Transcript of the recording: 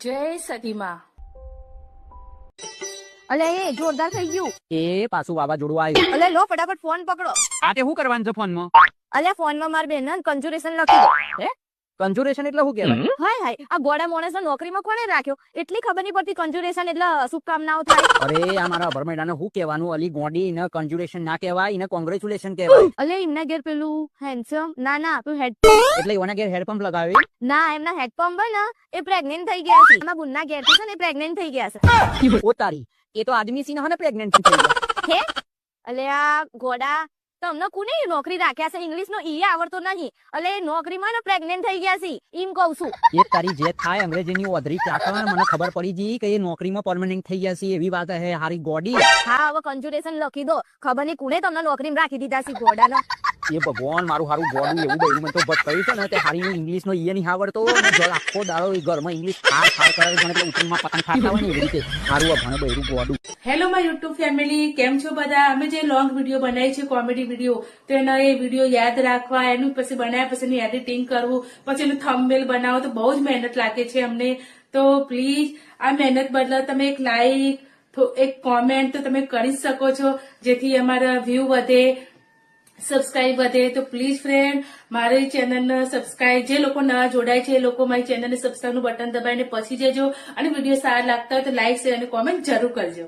જય સતીમાં. અલે એ જોરદાર થઈ ગયું. એ પાછું વાવાઝોડું આવ્યું. અલે લો ફટાફટ ફોન પકડો. આ તે શું કરવાનું છે ફોનમાં? અલે ફોનમાં માર બેન કન્જુરેશન લખી દો. કન્જુરેશન એટલે શું કહેવાય? હાય હાય આ ગોડા માણસ નોકરીમાં કોને રાખ્યો એટલી ખબર નહીં પડતી. કન્જુરેશન એટલે શુભકામનાઓ થાય. અરે આ મારા ભરમેડાને શું કહેવાનું? અલી ગોડી ને કન્જુરેશન ના કહેવાય, એને કોંગ્રેચ્યુલેશન કહેવાય. અલે એમના ઘેર પેલું હેન્ડસમ ના પેલું હેડ એટલે એના ઘેર હેડપંપ લગાવી. ના એમના હેડપંપ હોય ને એ પ્રેગ્નેન્ટ થઈ ગયા છે. એમના બુનના ઘેર છે ને એ પ્રેગ્નેન્ટ થઈ ગયા છે. ઓ તારી, એ તો આદમી સી ને પ્રેગ્નેન્ટ થઈ ગયા. હે અલે આ ગોડા તમને કોને નોકરી રાખ્યા છે? ઇંગ્લિશ નો ઈ આવડતો નહીં. અલે નોકરીમાં ને પ્રેગ્નેન્ટ થઈ ગયા છે એમ કહું છું. એ તારી જે થાય અંગ્રેજીની ઓધરી ચાકર મને ખબર પડી ગઈ કે એ નોકરીમાં પરમેનન્ટ થઈ ગયા છે એવી વાત હે. હારી ગોડી. હા હવે કન્જુરેશન લખી દો. ખબર નહીં કોને તમને નોકરીમાં રાખી દીધા છે ગોડાનો. એ ભગવાન મારું હારું ગોડું એવું બન્યું. મને તો ભટકાયું છે ને તે હારી ઇંગ્લિશ નો ઈ નહીં આવડતો. આખો દાડો ઘરમાં ઇંગ્લિશ ખાર કરે એટલે ઉઠીમાં પતંગ ખાતા હોય ને એવી રીતે હારું ભણે બૈરું ગોડું. હેલો માય યુટ્યુબ ફેમિલી, કેમ છો બધા? અમે જે લોંગ વિડીયો બનાવી છે કોમેડી વિડીયો, તો એના એ વિડીયો યાદ રાખવા, એનું પછી બનાવ્યા પછી એની એડિટિંગ કરવું, પછી એનું થંબનેલ બનાવો તો બહુ જ મહેનત લાગે છે અમને. તો પ્લીઝ આ મહેનત બદલા તમે એક લાઈક એક કોમેન્ટ તો તમે કરી શકો છો, જેથી અમારા વ્યૂ વધે, સબસ્ક્રાઇબ વધે. તો પ્લીઝ ફ્રેન્ડ મારી ચેનલને સબસ્ક્રાઇબ, જે લોકો નવા જોડાય છે એ લોકો મારી ચેનલને સબસ્ક્રાઇબ નું બટન દબાવીને પછી જજો. અને વિડીયો સારા લાગતા હોય તો લાઈક શેર અને કોમેન્ટ જરૂર કરજો.